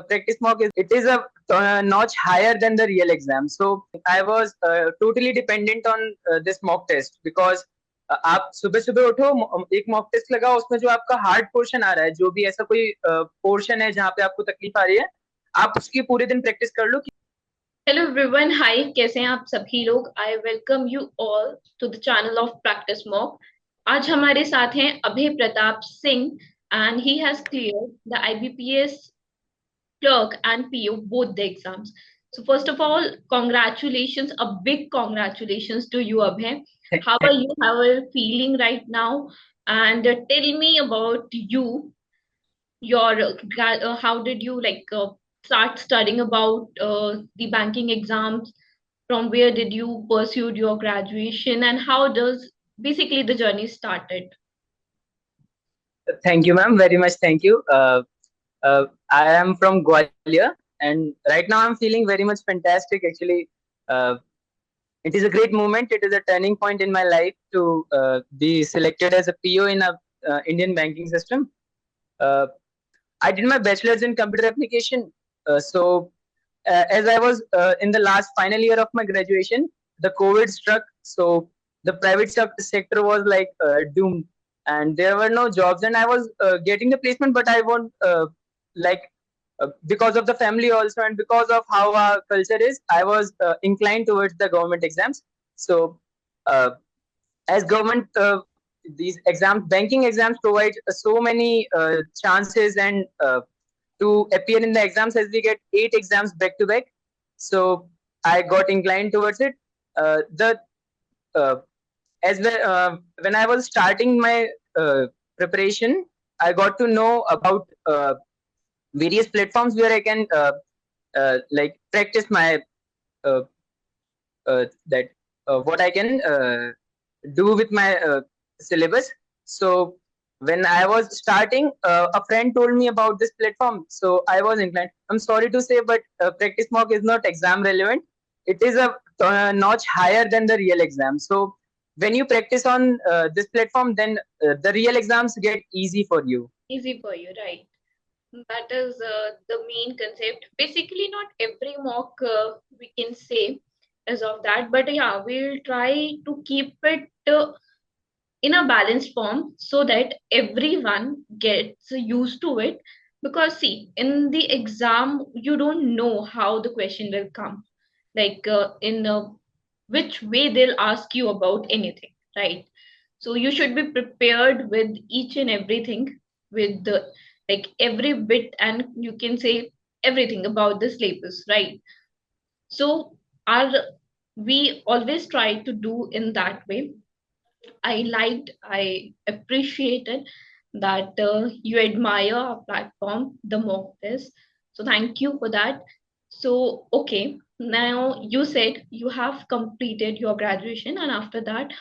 practice mock is a notch higher than the real exam. So I was totally dependent on this mock test because आप सुबह सुबह उठो, एक mock test लगाओ, उसमें जो आपका हार्ड पोर्शन आ रहा है, जो भी ऐसा कोई पोर्शन है जहाँ पे आपको तकलीफ आ रही है, आप उसकी पूरे दिन प्रैक्टिस कर लो। हेलो एवरीवन, हाय। कैसे हैं आप सभी लोग? I welcome you all to the channel of practice mock. आज हमारे साथ हैं Abhay Pratap Singh and he has cleared the IBPS clerk and PO both the exams. So first of all, congratulations, a big congratulations to you, Abhay. How are you? How are you feeling right now? And tell me about you. Your how did you start studying about the banking exams? From where did you pursued your graduation, and how does basically the journey started? Thank you, ma'am. Very much. Thank you. I am from Gwalior, and right now I'm feeling very much fantastic. Actually, uh, it is a great moment. It is a turning point in my life to be selected as a PO in a Indian banking system. Uh, I did my bachelor's in computer application. As I was in the last final year of my graduation, the COVID struck. So the private sector was like doomed, and there were no jobs. And I was getting the placement, but I won't like because of the family also, and because of how our culture is, I was inclined towards the government exams. So uh, as government these exams, banking exams, provide so many chances and to appear in the exams, as we get 8 exams back to back. So I got inclined towards it. The uh, as well, when I was starting my preparation, I got to know about various platforms where I can like practice my uh, that what I can do with my syllabus. So when I was starting, a friend told me about this platform, so I was inclined. I'm sorry to say, but practice mock is not exam relevant. It is a notch higher than the real exam. So when you practice on this platform, then the real exams get easy for you. Easy for you, right? That is the main concept. Basically, not every mock we can say is of that, but yeah, we'll try to keep it in a balanced form so that everyone gets used to it. Because see, in the exam, you don't know how the question will come, like in which way they'll ask you about anything, right? So you should be prepared with each and everything, with the like every bit, and you can say everything about the syllabus, right? So our we always try to do in that way. I appreciated that you admire our platform, the mock test. So thank you for that. So, okay, now you said you have completed your graduation, and after that,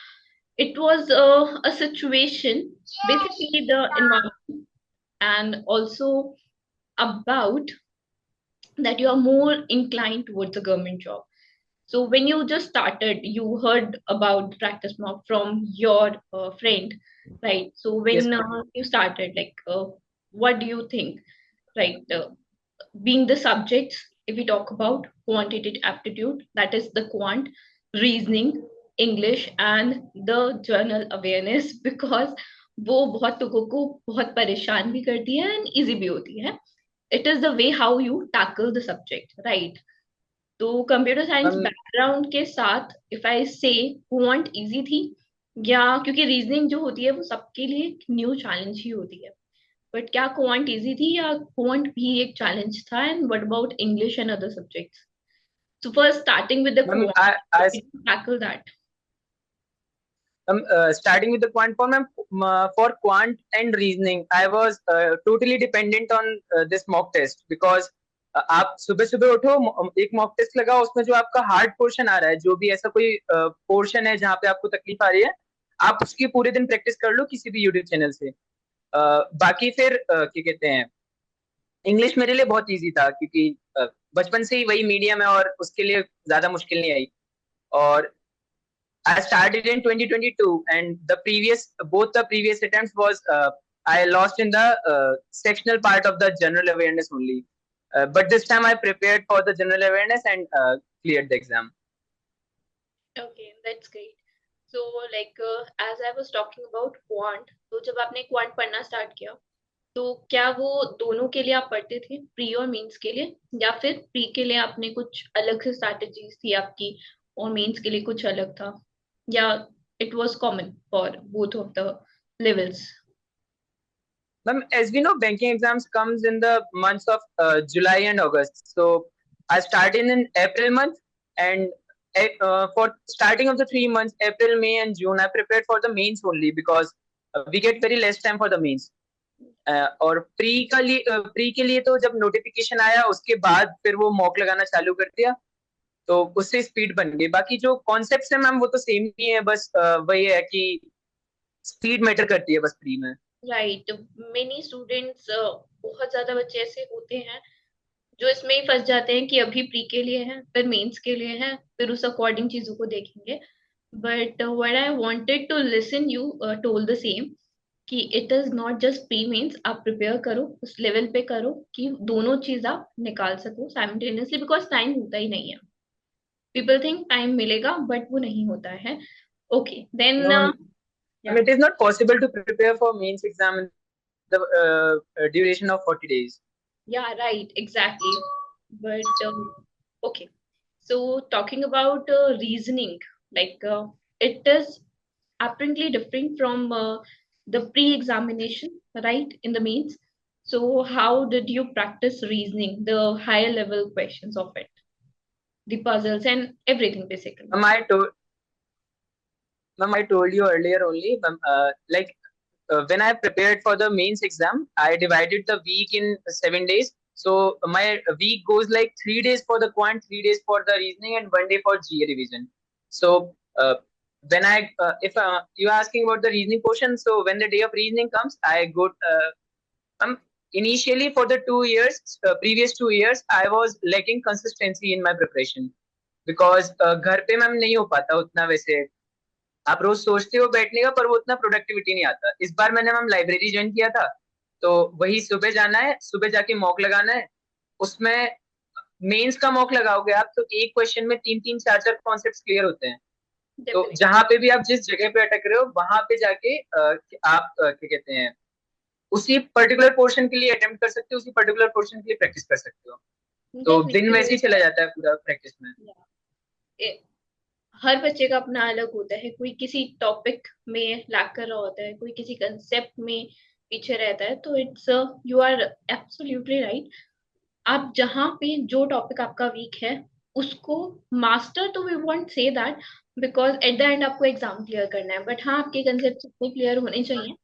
it was a situation, basically the environment, and also about that you are more inclined towards the government job. So when you just started, you heard about the practice mock from your friend, right? So Yes, when you started, what do you think, right? Being the subjects, if we talk about quantitative aptitude, that is the quant, reasoning, English, and the journal awareness, because वो बहुत लोगों को बहुत परेशान भी करती है and easy भी होती है. It is the way how you tackle the subject, right? तो कंप्यूटर साइंस ma'am. बैकग्राउंड के साथ इफ आई से क्वांट इजी थी, या क्योंकि रीजनिंग जो होती है वो सबके लिए एक न्यू चैलेंज ही होती है, बट क्या क्वांट इजी थी या क्वांट भी एक चैलेंज था? And what about English and other subjects? So first starting with the Ma'am, I quant, tackle that. starting with the quant form, for quant and reasoning, I was totally dependent on this mock test because आप सुबह सुबह उठो, एक mock test लगाओ, उसमें जो आपका hard portion आ रहा है, जो भी ऐसा कोई पोर्शन है जहाँ पे आपको तकलीफ आ रही है, आप उसकी पूरे दिन प्रैक्टिस कर लो किसी भी यूट्यूब चैनल से। बाकी फिर क्या कहते हैं, इंग्लिश मेरे लिए बहुत इजी था क्योंकि बचपन से ही वही मीडियम है और उसके लिए ज्यादा मुश्किल नहीं आई। और I started in 2022, and both the previous attempts was I lost in the sectional part of the general awareness only. But this time I prepared for the general awareness and cleared the exam. Okay, that's great. So like as I was talking about quant, तो जब आपने quant पढ़ना start किया तो क्या वो दोनों के लिए आप पढ़ते थे, प्री और मेंस के लिए, या फिर प्री के लिए आपने कुछ अलग से स्ट्रैटेजीज थी आपकी और मेंस के लिए कुछ अलग था, या it was common for both of the levels? Ma'am, as we know, banking exams comes in the months of July and August. So I started in April month, and for starting of the 3 months, April, May, and June, I prepared for the mains only because we get very less time for the mains. और pre के लिए तो जब notification आया उसके बाद फिर वो मॉक लगाना चालू कर दिया, तो उससे स्पीड बन गई। बाकी जो कॉन्सेप्ट्स है मैम वो तो सेम ही है, बस वही है कि स्पीड मैटर करती है बस प्री में। राइट, मेनी स्टूडेंट्स, बहुत ज्यादा बच्चे ऐसे होते हैं जो इसमें ही फंस जाते हैं कि अभी प्री के लिए है, फिर मेंस के लिए है, फिर उस अकॉर्डिंग चीजों को देखेंगे। But what I wanted to listen you told the same कि it is not just pre mains, आप प्रिपेयर करो उस लेवल पे करो कि दोनों चीज आप निकाल सको साइमल्टेनियसली, बिकॉज टाइम होता ही नहीं है। पीपल थिंक टाइम मिलेगा बट वो नहीं होता है। ओके देन No, या it is not possible to prepare for mains exam in the duration of 40 days. Yeah, right, exactly. But okay, so talking about reasoning, like it is apparently different from the pre-examination, right, in the mains. So how did you practice reasoning, the higher level questions of it, the puzzles and everything basically? Ma'am, I told you earlier only, ma'am, when I prepared for the mains exam, I divided the week in 7 days. So my week goes like 3 days for the quant, 3 days for the reasoning, and one day for GA revision. So if you're asking about the reasoning portion, so when the day of reasoning comes, I go. Initially for the 2 years, previous 2 years, I was lacking consistency in my preparation because घर पे ma'am नहीं हो पाता उतना वैसे। आप रोज सोचते हो बैठने का पर वो उतना प्रोडक्टिविटी नहीं आता। इस बार मैंने मैम लाइब्रेरी ज्वाइन किया था, तो वही सुबह जाना है, सुबह जाके मॉक लगाना है। उसमें मेंस का मॉक लगाओगे आप तो एक क्वेश्चन में तीन तीन चार चार कॉन्सेप्ट क्लियर होते हैं। तो Definitely. जहां पे भी आप जिस जगह पे अटक रहे हो वहां पे जाके आप क्या कहते हैं उसी पर्टिकुलर पोर्शन के लिए अटेम्प्ट कर सकते हो, उसी पर्टिकुलर पोर्शन के लिए प्रैक्टिस कर सकते हो। तो दिन Definitely वैसे ही होता चला है। जाता है पूरा प्रैक्टिस में। Yeah. हर बच्चे का अपना अलग होता है, कोई किसी टॉपिक में लैक कर रहा होता है, कोई किसी कंसेप्ट में पीछे रहता है, तो it's you are absolutely right. आप जहाँ पे जो टॉपिक आपका वीक है उसको मास्टर, तो we want say that, because at the end आपको एग्जाम क्लियर करना है, बट हाँ आपके कंसेप्ट इतने क्लियर होने चाहिए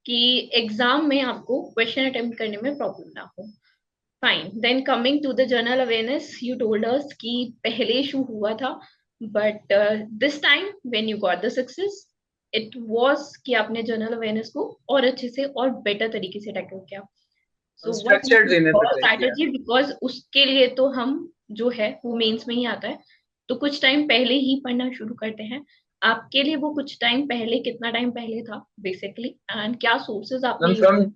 कि एग्जाम में आपको क्वेश्चन अटेम्प्ट करने में प्रॉब्लम ना हो। Fine, then coming to the general awareness, you told us कि पहले इशू हुआ था, but this time when you got the success, it was कि आपने जनरल अवेयरनेस को और अच्छे से और बेटर तरीके से टैकल किया। सो व्हाट स्ट्रक्चर्ड वे में प्रिपेयर किया। स्ट्रैटेजी, बिकॉज उसके लिए तो हम जो है वो मेंस में ही आता है, तो कुछ टाइम पहले ही पढ़ना शुरू करते हैं। आपके लिए वो कुछ टाइम पहले कितना टाइम पहले था बेसिकली, एंड क्या सोर्सेज आपने ma'am use? From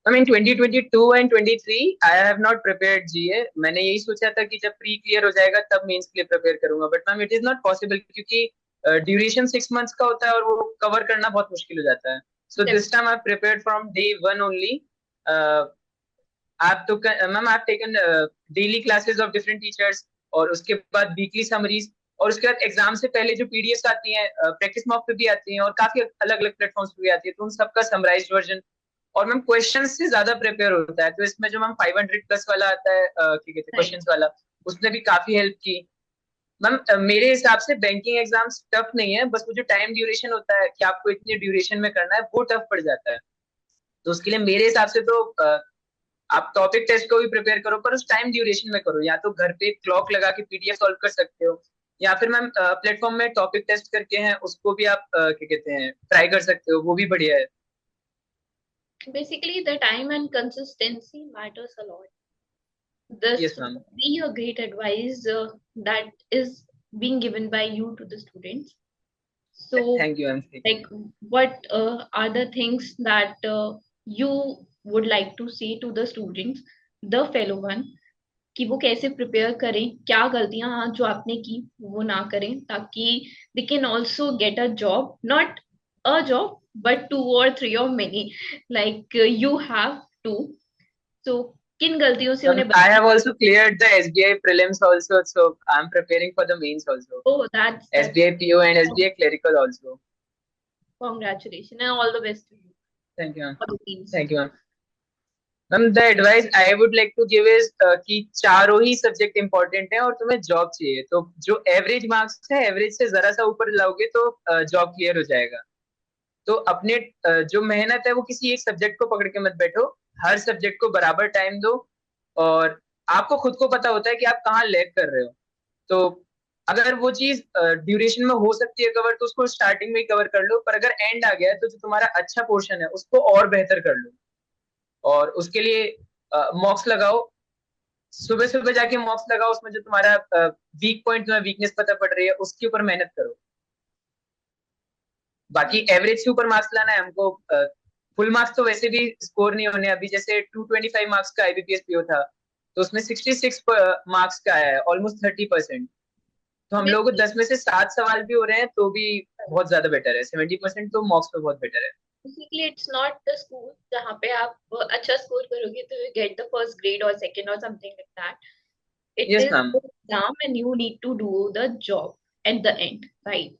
I mean 2022 and 23 I have not prepared GA। मैंने यही सोचा था कि जब प्री क्लियर हो जाएगा तब मेंस के लिए प्रिपेयर करूंगा, but ma'am it is not possible क्योंकि ड्यूरेशन 6 मंथ्स का होता है और वो कवर करना बहुत मुश्किल हो जाता है। So this time I prepared from day one only. आप तो ma'am I taken daily classes of different teachers और उसके बाद वीकली समरीज और उसके बाद एग्जाम से पहले जो पीडीएफ आती हैं प्रैक्टिस मॉक पे भी आती हैं और काफी अलग अलग प्लेटफॉर्म्स पे भी आती है, तो उन सबका समराइज्ड वर्जन। और मैम क्वेश्चन से ज्यादा प्रिपेयर होता है, तो इसमें जो मैम 500 प्लस वाला आता है क्या कहते हैं क्वेश्चन वाला, उसने भी काफी हेल्प की। मैम मेरे हिसाब से बैंकिंग एग्जाम्स टफ नहीं है, बस वो जो टाइम ड्यूरेशन होता है कि आपको इतने ड्यूरेशन में करना है वो टफ पड़ जाता है। तो उसके लिए मेरे हिसाब से तो आप टॉपिक टेस्ट को भी प्रिपेयर करो पर उस टाइम ड्यूरेशन में करो, या तो घर पे क्लॉक लगा के पीडीएफ सॉल्व कर सकते हो, या फिर मैम प्लेटफॉर्म में टॉपिक टेस्ट करके हैं उसको भी आप क्या कहते हैं ट्राई कर सकते हो, वो भी बढ़िया है। Basically, the time and consistency matters a lot. This yes ma'am. would be a great advice that is being given by you to the students. So, thank you ma'am. like, what are the things that you would like to say to the students the fellow one, कि वो कैसे prepare करें, क्या गलतियां जो आपने की वो ना करें, ताकि they can also get a job, not a job but 2 or 3 or many, like you have to. तो किन गलतियों से उन्हें I बचना। have also cleared the SBI prelims also, so I'm preparing for the mains also. Oh, that's SBI PO and SBI clerical also. congratulations and all the best to you Thank you, ma'am. for the teams. Thank you, ma'am. Ma'am the advice I would like to give is कि चारों ही subject important है और तुम्हें job चाहिए, तो जो average marks है average से जरा सा ऊपर लाओगे तो जॉब क्लियर हो जाएगा। तो अपने जो मेहनत है वो किसी एक सब्जेक्ट को पकड़ के मत बैठो, हर सब्जेक्ट को बराबर टाइम दो। और आपको खुद को पता होता है कि आप कहाँ लैग कर रहे हो, तो अगर वो चीज ड्यूरेशन में हो सकती है कवर तो उसको स्टार्टिंग में ही कवर कर लो, पर अगर एंड आ गया है तो जो तुम्हारा अच्छा पोर्शन है उसको और बेहतर कर लो। और उसके लिए मॉक्स लगाओ, सुबह सुबह जाके मॉक्स लगाओ, उसमें जो तुम्हारा वीक पॉइंट, तुम्हें वीकनेस पता पड़ रही है उसके ऊपर मेहनत करो। बाकी एवरेज से ऊपर मार्क्स लाना है हमको। फुल मार्क्स तो वैसे भी स्कोर नहीं होने, अभी जैसे 225 मार्क्स का आईबीपीएस पीओ था तो उसमें 66 मार्क्स का आया है, ऑलमोस्ट 30%। तो हम लोगों को 10 में से 7 सवाल भी हो रहे हैं तो भी बहुत ज्यादा बेटर है, 70% तो मॉक्स पे बहुत बेटर है। Basically it's not the school जहाँ पे आप अच्छा स्कोर करोगे तो you get the first grade और सेकंड और something like that. It yes is ma'am. The exam and you need to do the job at the end, right?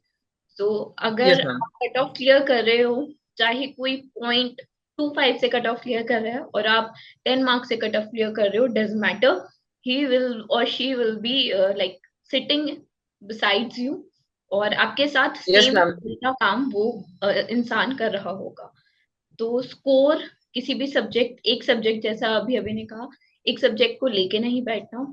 तो yes अगर मैम। आप कट ऑफ क्लियर कर रहे हो, चाहे कोई 0.25 से कट ऑफ क्लियर कर रहा है और आप 10 मार्क्स से कट ऑफ क्लियर कर रहे हो, डजेंट मैटर, ही विल और she will be like sitting besides you, और आपके साथ यस सेम मैम। का काम वो इंसान कर रहा होगा। तो स्कोर किसी भी सब्जेक्ट, एक सब्जेक्ट जैसा अभी अभी ने कहा, एक सब्जेक्ट को लेके नहीं बैठना।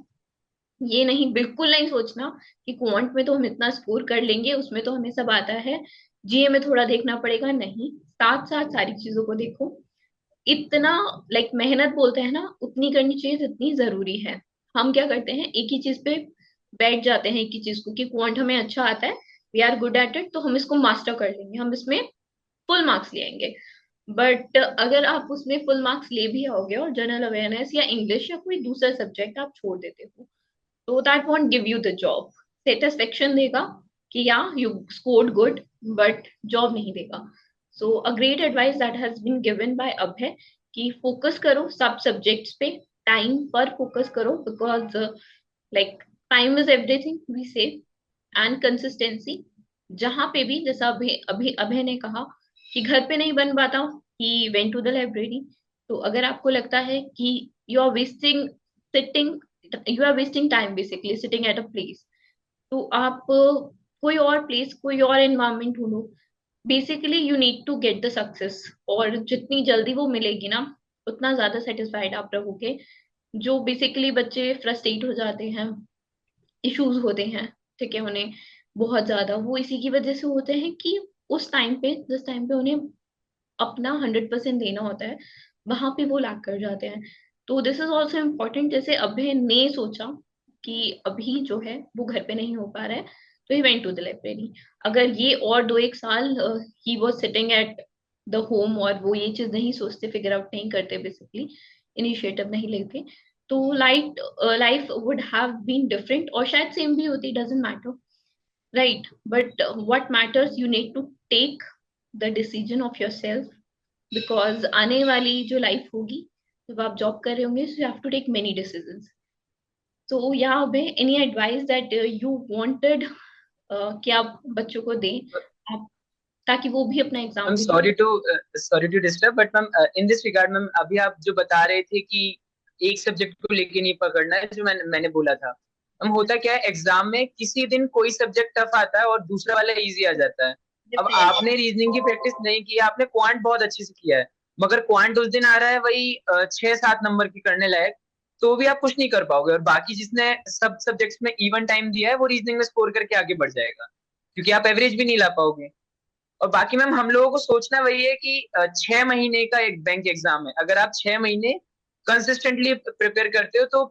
ये नहीं, बिल्कुल नहीं सोचना कि क्वांट में तो हम इतना स्कोर कर लेंगे, उसमें तो हमें सब आता है, जीए में थोड़ा देखना पड़ेगा। नहीं, साथ साथ सारी चीजों को देखो। इतना लाइक मेहनत बोलते हैं ना, उतनी करनी चाहिए जितनी जरूरी है। हम क्या करते हैं, एक ही चीज पे बैठ जाते हैं, एक ही चीज को, कि क्वांट हमें अच्छा आता है, we are good at it, तो हम इसको मास्टर कर लेंगे, हम इसमें फुल मार्क्स ले आएंगे। बट अगर आप उसमें फुल मार्क्स ले भी आओगे और जनरल अवेयरनेस या इंग्लिश या कोई दूसरा सब्जेक्ट आप छोड़ देते हो, तो that won't give you the job. Satisfaction देगा कि या you scored good, but job नहीं देगा। So a great advice that has been given by Abhay, कि फोकस करो सब सब्जेक्ट्स पे, टाइम पर फोकस करो, because like time is everything we say, and consistency. जहां पे भी, जैसा अभी अभी अभय ने कहा कि घर पे नहीं बन पाता, he went to the library. तो अगर आपको लगता है कि you are wasting sitting you are wasting time basically sitting at a place, तो आप कोई और प्लेस, कोई और एनवायरमेंट ढूंढो। Basically you need to get the success, और जितनी जल्दी वो मिलेगी ना, उतना ज्यादा सेटिस्फाइड आप रहोगे। जो बेसिकली बच्चे फ्रस्ट्रेट हो जाते हैं, इश्यूज होते हैं, ठीक है, उन्हें बहुत ज्यादा, वो इसी की वजह से होते हैं कि उस टाइम पे, जिस टाइम पे उन्हें अपना 100% देना होता है, वहां पे वो लैग कर जाते हैं। तो दिस इज ऑल्सो इम्पोर्टेंट। जैसे अभय ने सोचा कि अभी जो है वो घर पे नहीं हो पा रहा है, तो he went to the library. अगर ये और 2 1 साल he was sitting at the home और वो ये चीज नहीं सोचते, फिगर आउट नहीं करते, बेसिकली इनिशिएटिव नहीं लेते, तो life would have been different, और शायद सेम भी होती, doesn't matter, right? But what matters, you need to take the decision of yourself, because आने वाली जो लाइफ होगी, जब आप जॉब कर रहे होंगे, you have to take many decisions. तो या any advice that you wanted कि आप बच्चों को दें, आप, ताकि वो भी अपना एग्जाम मैम भी दे। Sorry to disturb, but ma'am in this regard ma'am अभी आप जो बता रहे थे कि एक सब्जेक्ट को लेके नहीं पकड़ना है, जो मैंने बोला था, हम होता क्या है एग्जाम में किसी दिन कोई सब्जेक्ट टफ आता है और दूसरा वाला इजी आ जाता है। अब डेफिनेटली। आपने रीजनिंग की प्रैक्टिस नहीं की है, आपने क्वांट बहुत अच्छे से किया है, मगर क्वांट उस दिन आ रहा है वही 6 7 नंबर की करने लायक, तो भी आप कुछ नहीं कर पाओगे। और बाकी जिसने सब सब्जेक्ट्स में इवन टाइम दिया है वो रीजनिंग में स्कोर करके आगे बढ़ जाएगा, क्योंकि आप एवरेज भी नहीं ला पाओगे। और बाकी मैम हम लोगों को सोचना वही है कि 6 महीने का एक बैंक एग्जाम है, अगर आप 6 महीने कंसिस्टेंटली प्रिपेयर करते हो तो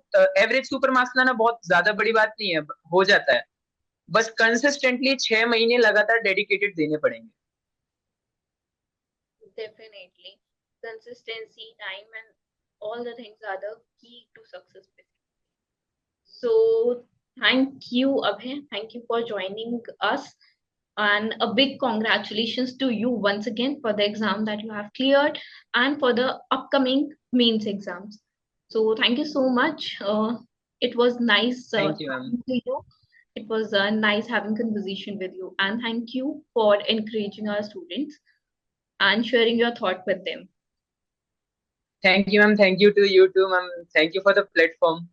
एवरेज सुपर मार्क्स लाना बहुत ज्यादा बड़ी बात नहीं है, हो जाता है। बस कंसिस्टेंटली 6 महीने लगातार डेडिकेटेड देने पड़ेंगे। Definitely consistency, time, and all the things are the key to success. So thank you, Abhay. Thank you for joining us. And a big congratulations to you once again for the exam that you have cleared and for the upcoming mains exams. So thank you so much. It was nice Thank you, ma'am. talking to you. It was nice having conversation with you. And thank you for encouraging our students and sharing your thought with them. Thank you, ma'am. Thank you to you too, ma'am. Thank you for the platform.